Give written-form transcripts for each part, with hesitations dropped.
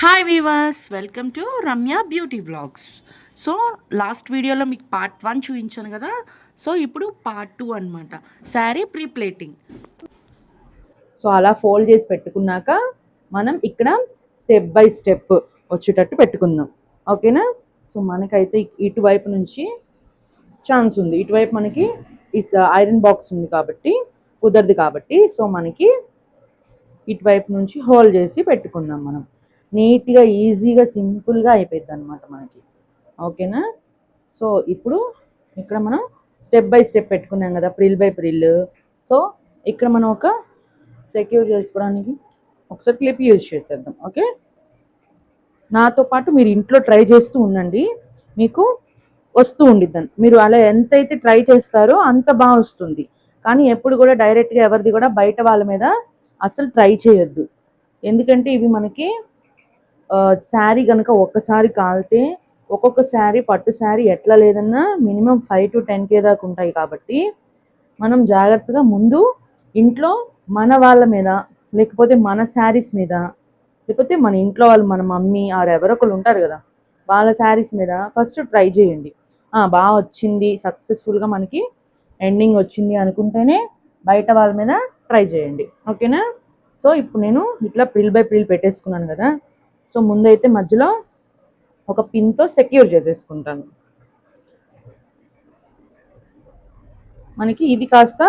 Hi viewers, welcome to Ramya beauty blogs. So last వీడియోలో మీకు part 1 చూపించాను కదా. సో ఇప్పుడు పార్ట్ 2 అనమాట, శారీ ప్రీ ప్లేటింగ్. సో అలా ఫోల్డ్ చేసి పెట్టుకున్నాక మనం ఇక్కడ స్టెప్ బై స్టెప్ వచ్చేటట్టు పెట్టుకుందాం. ఓకేనా? సో మనకైతే ఇటువైపు నుంచి ఛాన్స్ ఉంది, ఇటువైపు మనకి ఐరన్ బాక్స్ ఉంది కాబట్టి కుదరదు కాబట్టి, సో మనకి ఇటువైపు నుంచి హోల్డ్ చేసి పెట్టుకుందాం. మనం నీట్గా ఈజీగా సింపుల్గా అయిపోద్ది అనమాట మనకి. ఓకేనా? సో ఇప్పుడు ఇక్కడ మనం స్టెప్ బై స్టెప్ పెట్టుకున్నాం కదా, ప్రిల్ బై ప్రిల్. సో ఇక్కడ మనం ఒక సెక్యూర్ చేసుకోవడానికి ఒకసారి క్లిప్ యూజ్ చేసేద్దాం. ఓకే, నాతో పాటు మీరు ఇంట్లో ట్రై చేస్తూ ఉండండి, మీకు వస్తూ ఉండిద్దని. మీరు అలా ఎంతైతే ట్రై చేస్తారో అంత బాగా వస్తుంది. కానీ ఎప్పుడు కూడా డైరెక్ట్గా ఎవరిది కూడా బయట వాళ్ళ మీద అసలు ట్రై చేయొద్దు. ఎందుకంటే ఇవి మనకి శారీ కనుక ఒక్కసారి కాలితే ఒక్కొక్క శారీ, పట్టు శారీ ఎట్లా లేదన్నా మినిమం 5 to 10K దాకా ఉంటాయి. కాబట్టి మనం జాగ్రత్తగా ముందు ఇంట్లో మన వాళ్ళ మీద, లేకపోతే మన శారీస్ మీద, లేకపోతే మన ఇంట్లో వాళ్ళు, మన మమ్మీ ఆర్ ఎవరొకరు ఉంటారు కదా, వాళ్ళ శారీస్ మీద ఫస్ట్ ట్రై చేయండి. బాగా వచ్చింది, సక్సెస్ఫుల్గా మనకి ఎండింగ్ వచ్చింది అనుకుంటేనే బయట వాళ్ళ మీద ట్రై చేయండి. ఓకేనా? సో ఇప్పుడు నేను ఇట్లా ప్రిల్ బై ప్రిల్ పెట్టేసుకున్నాను కదా. సో ముందైతే మధ్యలో ఒక పిన్తో సెక్యూర్ చేసేసుకుంటాను. మనకి ఇది కాస్త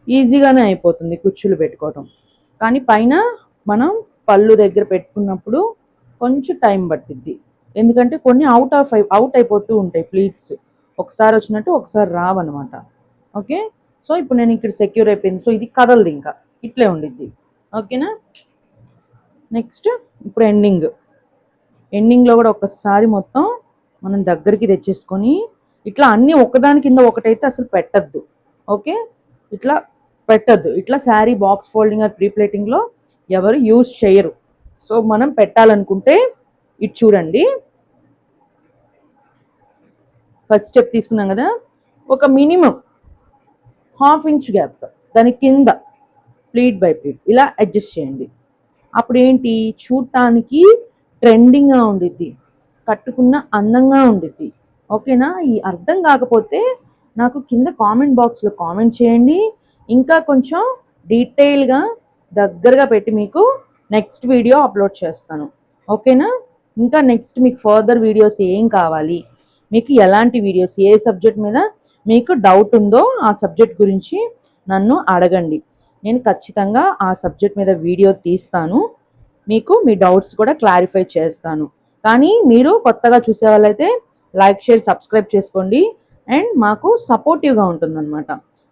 ఈజీగానే అయిపోతుంది కుచ్చులు పెట్టుకోవటం. కానీ పైన మనం పళ్ళు దగ్గర పెట్టుకున్నప్పుడు కొంచెం టైం పట్టిద్ది. ఎందుకంటే కొన్ని అవుట్ అయిపోతూ ఉంటాయి ప్లీట్స్. ఒకసారి వచ్చినట్టు ఒకసారి రావన్నమాట. ఓకే, సో ఇప్పుడు నేను ఇక్కడ సెక్యూర్ అయిపోయింది. సో ఇది కదలదు, ఇంకా ఇట్లే ఉండిద్ది. ఓకేనా? నెక్స్ట్ ఇప్పుడు ఎండింగ్లో కూడా ఒకసారి మొత్తం మనం దగ్గరికి తెచ్చేసుకొని ఇట్లా అన్నీ ఒకదాని కింద ఒకటైతే అసలు పెట్టద్దు. ఓకే, ఇట్లా పెట్టద్దు. ఇట్లా sari box folding or pre ప్లేటింగ్లో ఎవరు యూజ్ చేయరు. సో మనం పెట్టాలనుకుంటే ఇటు చూడండి, ఫస్ట్ స్టెప్ తీసుకున్నాం కదా, ఒక మినిమం 1/2 ఇంచ్ గ్యాప్ దాని కింద ప్లీట్ బై ప్లీట్ ఇలా అడ్జస్ట్ చేయండి. అప్పుడు ఏంటి, చూడటానికి ట్రెండింగ్గా ఉండిద్ది, కట్టుకున్న అందంగా ఉండిద్ది. ఓకేనా? ఈ అర్థం కాకపోతే నాకు కింద కామెంట్ బాక్స్లో కామెంట్ చేయండి. ఇంకా కొంచెం డీటెయిల్గా దగ్గరగా పెట్టి మీకు నెక్స్ట్ వీడియో అప్లోడ్ చేస్తాను. ఓకేనా? ఇంకా నెక్స్ట్ మీకు ఫర్దర్ వీడియోస్ ఏం కావాలి, మీకు ఎలాంటి వీడియోస్, ఏ సబ్జెక్ట్ మీద మీకు డౌట్ ఉందో ఆ సబ్జెక్ట్ గురించి నన్ను అడగండి. నేను ఖచ్చితంగా ఆ సబ్జెక్ట్ మీద వీడియో తీస్తాను, మీకు మీ డౌట్స్ కూడా క్లారిఫై చేస్తాను. కానీ మీరు కొత్తగా చూసే వాళ్ళైతే లైక్, షేర్, సబ్స్క్రైబ్ చేసుకోండి అండ్ మాకు సపోర్టివ్గా ఉంటుందన్నమాట.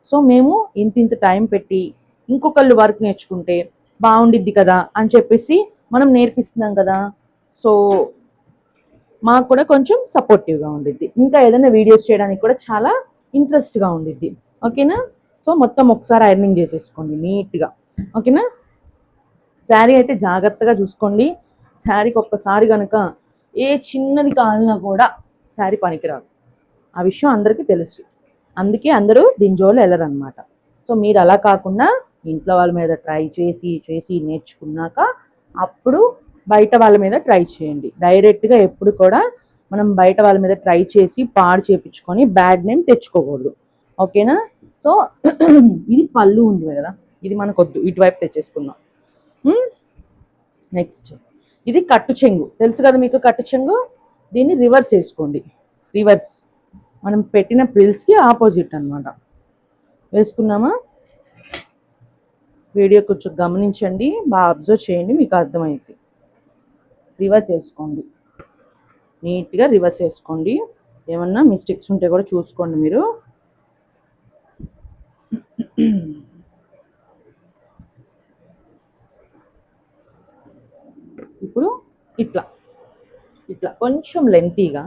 సో మేము ఇంత టైం పెట్టి ఇంకొకళ్ళు వర్క్ నేర్చుకుంటే బాగుండిద్ది కదా అని చెప్పేసి మనం నేర్పిస్తున్నాం కదా. సో మాకు కూడా కొంచెం సపోర్టివ్గా ఉండిద్ది, ఇంకా ఏదైనా వీడియోస్ చేయడానికి కూడా చాలా ఇంట్రెస్ట్గా ఉండిద్ది. ఓకేనా? సో మొత్తం ఒకసారి ఐరనింగ్ చేసేసుకోండి నీట్గా. ఓకేనా? శారీ అయితే జాగ్రత్తగా చూసుకోండి. శారీకి ఒక్కసారి కనుక ఏ చిన్నది కాలినా కూడా శారీ పనికిరాదు. ఆ విషయం అందరికీ తెలుసు, అందుకే అందరూ దీని జోలు వెళ్ళరనమాట. సో మీరు అలా కాకుండా ఇంట్లో వాళ్ళ మీద ట్రై చేసి చేసి నేర్చుకున్నాక అప్పుడు బయట వాళ్ళ మీద ట్రై చేయండి. డైరెక్ట్గా ఎప్పుడు కూడా మనం బయట వాళ్ళ మీద ట్రై చేసి పాడు చేపించుకొని బ్యాడ్ నేమ్ తెచ్చుకోకూడదు. ఓకేనా? సో ఇది పళ్ళు ఉంది కదా, ఇది మనకు వద్దు, ఇటువైపు తెచ్చేసుకుందాం. నెక్స్ట్ ఇది కట్టు చెంగు, తెలుసు కదా మీకు కట్టు చెంగు. దీన్ని రివర్స్ వేసుకోండి. రివర్స్ మనం పెట్టిన ప్రిల్స్కి ఆపోజిట్ అనమాట. వేసుకున్నామా? వీడియో కొంచెం గమనించండి, బాగా అబ్జర్వ్ చేయండి, మీకు అర్థమైంది. రివర్స్ వేసుకోండి, నీట్గా రివర్స్ వేసుకోండి. ఏమన్నా మిస్టేక్స్ ఉంటే కూడా చూసుకోండి మీరు. ఇప్పుడు ఇట్లా ఇట్లా కొంచెం లెంతీగా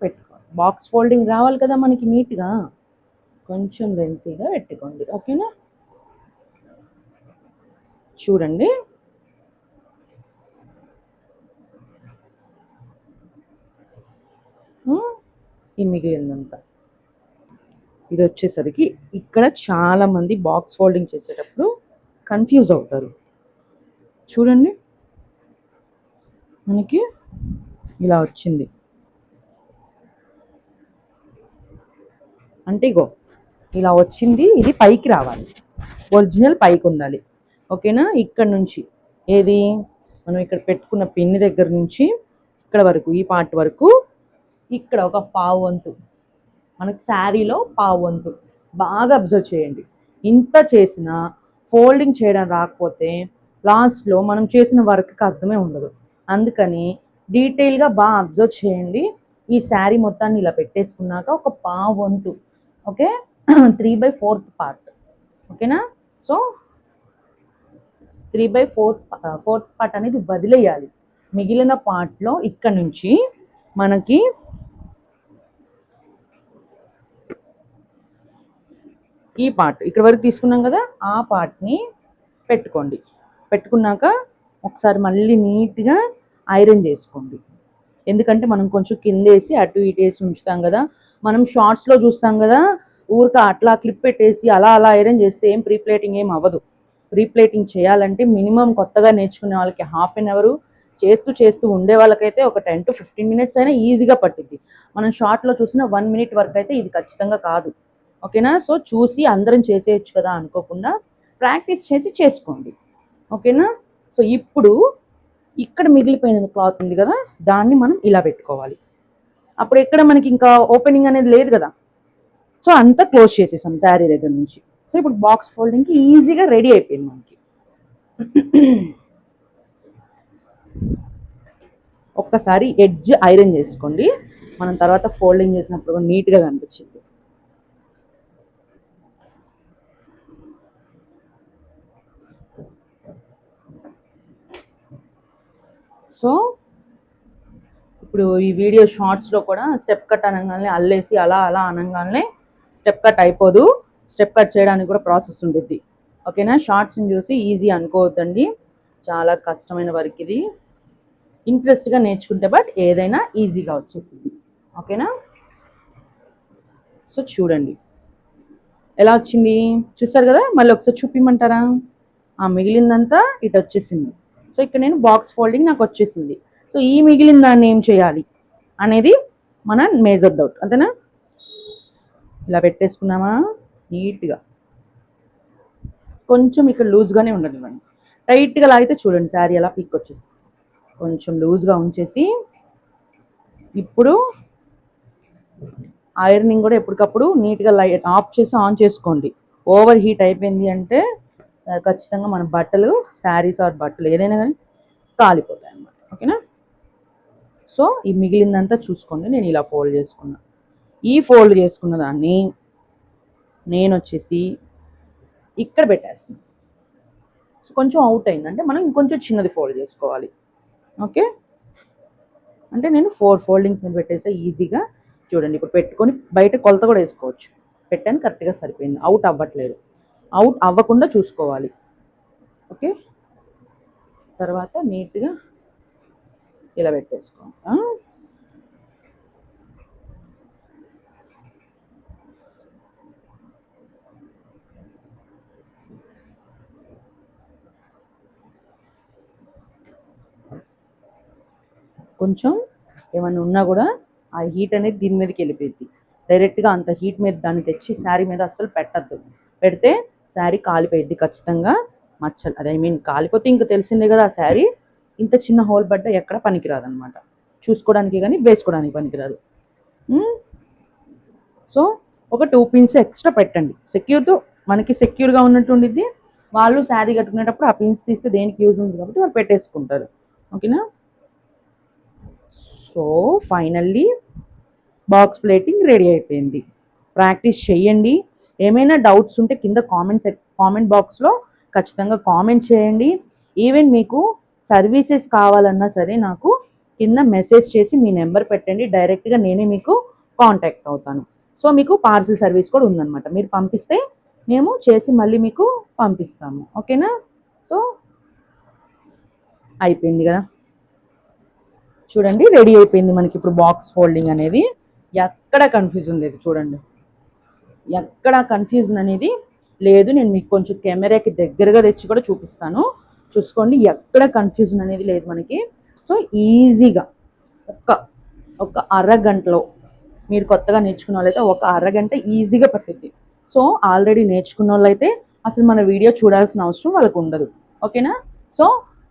పెట్టుకోండి. బాక్స్ ఫోల్డింగ్ రావాలి కదా మనకి నీట్గా, కొంచెం లెంతీగా పెట్టుకోండి. ఓకేనా? చూడండి, ఈ మిగిలిందంతా ఇది వచ్చేసరికి ఇక్కడ చాలామంది బాక్స్ ఫోల్డింగ్ చేసేటప్పుడు కన్ఫ్యూజ్ అవుతారు. చూడండి మనకి ఇలా వచ్చింది. అంటే ఇగో ఇలా వచ్చింది. ఇది పైకి రావాలి, ఒరిజినల్ పైకి ఉండాలి. ఓకేనా? ఇక్కడ నుంచి ఏది మనం ఇక్కడ పెట్టుకున్న పిన్ని దగ్గర నుంచి ఇక్కడ వరకు, ఈ పార్ట్ వరకు ఇక్కడ ఒక పావు వంతు, మనకి శారీలో పావు వంతు. బాగా అబ్జర్వ్ చేయండి. ఇంత చేసినా ఫోల్డింగ్ చేయడం రాకపోతే లాస్ట్లో మనం చేసిన వర్క్కి అర్థమే ఉండదు. అందుకని డీటెయిల్గా బాగా అబ్జర్వ్ చేయండి. ఈ శారీ మొత్తాన్ని ఇలా పెట్టేసుకున్నాక ఒక పావు వంతు, ఓకే, 3/4 పార్ట్, ఓకేనా? సో 3/4 పార్ట్ అనేది వదిలేయాలి. మిగిలిన పార్ట్లో ఇక్కడ నుంచి మనకి ఈ పార్ట్ ఇక్కడ వరకు తీసుకున్నాం కదా, ఆ పార్ట్ని పెట్టుకోండి. పెట్టుకున్నాక ఒకసారి మళ్ళీ నీట్గా ఐరన్ చేసుకోండి. ఎందుకంటే మనం కొంచెం కిందేసి అటు ఇటు వేసి ఉంచుతాం కదా. మనం షార్ట్స్లో చూస్తాం కదా, ఊరిక అట్లా క్లిప్ పెట్టేసి అలా అలా ఐరన్ చేస్తే ఏం ప్రీప్లేటింగ్ ఏం అవ్వదు. ప్రీప్లేటింగ్ చేయాలంటే మినిమం కొత్తగా నేర్చుకునే వాళ్ళకి హాఫ్ అన్ అవర్, చేస్తూ ఉండే వాళ్ళకైతే ఒక 10 to 15 minutes అయినా ఈజీగా పట్టిద్ది. మనం షార్ట్లో చూసిన 1 minute వరకు అయితే ఇది ఖచ్చితంగా కాదు. ఓకేనా? సో చూసి అందరం చేసేయచ్చు కదా అనుకోకుండా ప్రాక్టీస్ చేసి చేసుకోండి. ఓకేనా? సో ఇప్పుడు ఇక్కడ మిగిలిపోయిన క్లాత్ ఉంది కదా, దాన్ని మనం ఇలా పెట్టుకోవాలి. అప్పుడు ఎక్కడ మనకి ఇంకా ఓపెనింగ్ అనేది లేదు కదా. సో అంతా క్లోజ్ చేసేసాం శారీ దగ్గర నుంచి. సో ఇప్పుడు బాక్స్ ఫోల్డింగ్కి ఈజీగా రెడీ అయిపోయింది మనకి. ఒక్కసారి ఎడ్జ్ ఐరన్ చేసుకోండి, మనం తర్వాత ఫోల్డింగ్ చేసినప్పుడు నీట్గా కనిపించింది. సో ఇప్పుడు ఈ వీడియో షార్ట్స్లో కూడా స్టెప్ కట్ అనగానే అల్లేసి అలా అలా అనగానే స్టెప్ కట్ అయిపోదు. స్టెప్ కట్ చేయడానికి కూడా ప్రాసెస్ ఉంటుంది. ఓకేనా? షార్ట్స్ని చూసి ఈజీ అనుకోవద్దండి, చాలా కష్టమైన వర్క్ ఇది. ఇంట్రెస్ట్గా నేర్చుకుంటే బట్ ఏదైనా ఈజీగా వచ్చేసింది. ఓకేనా? సో చూడండి ఎలా వచ్చింది, చూసారు కదా. మళ్ళీ ఒకసారి చూపిమంటారా? ఆ మిగిలిందంతా ఇటు వచ్చేసింది. సో ఇక్కడ నేను బాక్స్ ఫోల్డింగ్ నాకు వచ్చేసింది. సో ఈ మిగిలిన దాన్ని ఏం చేయాలి అనేది మన మేజర్ డౌట్, అంతేనా? ఇలా పెట్టేసుకున్నామా నీట్గా. కొంచెం ఇక్కడ లూజ్గానే ఉండనివ్వండి, టైట్గా లాగితే చూడండి శారీ ఎలా పిక్ వచ్చేస్తుంది. కొంచెం లూజ్గా ఉంచేసి ఇప్పుడు ఐరనింగ్ కూడా ఎప్పటికప్పుడు నీట్గా లైట్ ఆఫ్ చేసి ఆన్ చేసుకోండి. ఓవర్ హీట్ అయిపోయింది అంటే ఖచ్చితంగా మన బట్టలు, శారీస్ ఆర్ బట్టలు ఏదైనా కానీ కాలిపోతాయి అన్నమాట. ఓకేనా? సో ఈ మిగిలిందంతా చూసుకోండి. నేను ఇలా ఫోల్డ్ చేసుకున్నా. ఈ ఫోల్డ్ చేసుకున్న దాన్ని నేను వచ్చేసి ఇక్కడ పెట్టేస్తాను. సో కొంచెం అవుట్ అయిందంటే మనం ఇంకొంచెం చిన్నది ఫోల్డ్ చేసుకోవాలి. ఓకే, అంటే నేను 4 ఫోల్డింగ్స్ మీద పెట్టేసా ఈజీగా. చూడండి ఇప్పుడు పెట్టుకొని బయట కొలత కూడా వేసుకోవచ్చు. పెట్టాను, కరెక్ట్గా సరిపోయింది, అవుట్ అవ్వట్లేదు. అవుట్ అవ్వకుండా చూసుకోవాలి. ఓకే, తర్వాత నీట్గా ఇలా పెట్టేసుకో. కొంచెం ఏమన్నా ఉన్నా కూడా ఆ హీట్ అనేది దీని మీదకి వెళ్ళిపోయింది. డైరెక్ట్గా అంత హీట్ మీద దాన్ని తెచ్చి శారీ మీద అస్సలు పెట్టద్దు. పెడితే శారీ కాలిపోయిద్ది ఖచ్చితంగా. మచ్చలు అదే కాలిపోతే ఇంకా తెలిసిందే కదా. ఆ శారీ ఇంత చిన్న హోల్ పడ్డ ఎక్కడ పనికిరాదు అనమాట. చూసుకోవడానికి కానీ వేసుకోవడానికి పనికిరాదు. సో ఒక 2 pins ఎక్స్ట్రా పెట్టండి. సెక్యూర్తో మనకి సెక్యూర్గా ఉన్నట్టు ఉండిద్ది. వాళ్ళు శారీ కట్టుకునేటప్పుడు ఆ పిన్స్ తీస్తే దేనికి యూజ్ ఉంది కాబట్టి వాళ్ళు పెట్టేసుకుంటారు. ఓకేనా? So finally box plating ready అయిపోయింది. ప్రాక్టీస్ చేయండి. ఏమైనా డౌట్స్ ఉంటే కింద కామెంట్ బాక్స్లో ఖచ్చితంగా కామెంట్ చేయండి. ఈవెన్ మీకు సర్వీసెస్ కావాలన్నా సరే నాకు కింద మెసేజ్ చేసి మీ నెంబర్ పెట్టండి, డైరెక్ట్గా నేనే మీకు కాంటాక్ట్ అవుతాను. సో మీకు పార్సిల్ సర్వీస్ కూడా ఉందన్నమాట. మీరు పంపిస్తే మేము చేసి మళ్ళీ మీకు పంపిస్తాము. ఓకేనా? సో అయిపోయింది కదా, చూడండి రెడీ అయిపోయింది మనకి ఇప్పుడు బాక్స్ ఫోల్డింగ్ అనేది. ఎక్కడ కన్ఫ్యూజన్ లేదు, చూడండి ఎక్కడ కన్ఫ్యూజన్ అనేది లేదు. నేను మీకు కొంచెం కెమెరాకి దగ్గరగా తెచ్చి కూడా చూపిస్తాను. చూసుకోండి, ఎక్కడ కన్ఫ్యూజన్ అనేది లేదు మనకి. సో ఈజీగా ఒక ఒక అరగంటలో మీరు కొత్తగా నేర్చుకున్న వాళ్ళైతే ఒక అరగంట ఈజీగా పట్టిద్ది. సో ఆల్రెడీ నేర్చుకున్న వాళ్ళైతే అసలు మన వీడియో చూడాల్సిన అవసరం వాళ్ళకు ఉండదు. ఓకేనా? సో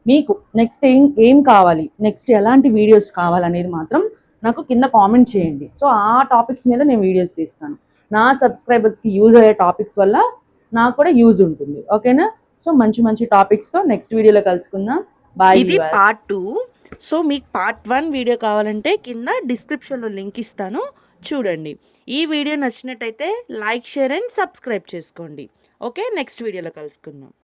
మీకు నెక్స్ట్ ఏం కావాలి, నెక్స్ట్ ఎలాంటి వీడియోస్ కావాలనేది మాత్రం నాకు కింద కామెంట్ చేయండి. సో ఆ టాపిక్స్ మీద నేను వీడియోస్ తీస్తాను. నా సబ్స్క్రైబర్స్కి యూజ్ అయ్యే టాపిక్స్ వల్ల నాకు కూడా యూజ్ ఉంటుంది. ఓకేనా? సో మంచి మంచి టాపిక్స్తో నెక్స్ట్ వీడియోలో కలుసుకుందాం. బాయ్. ఇది పార్ట్ 2. సో మీకు పార్ట్ 1 వీడియో కావాలంటే కింద డిస్క్రిప్షన్లో లింక్ ఇస్తాను, చూడండి. ఈ వీడియో నచ్చినట్టయితే లైక్, షేర్ అండ్ సబ్స్క్రైబ్ చేసుకోండి. ఓకే, నెక్స్ట్ వీడియోలో కలుసుకుందాం.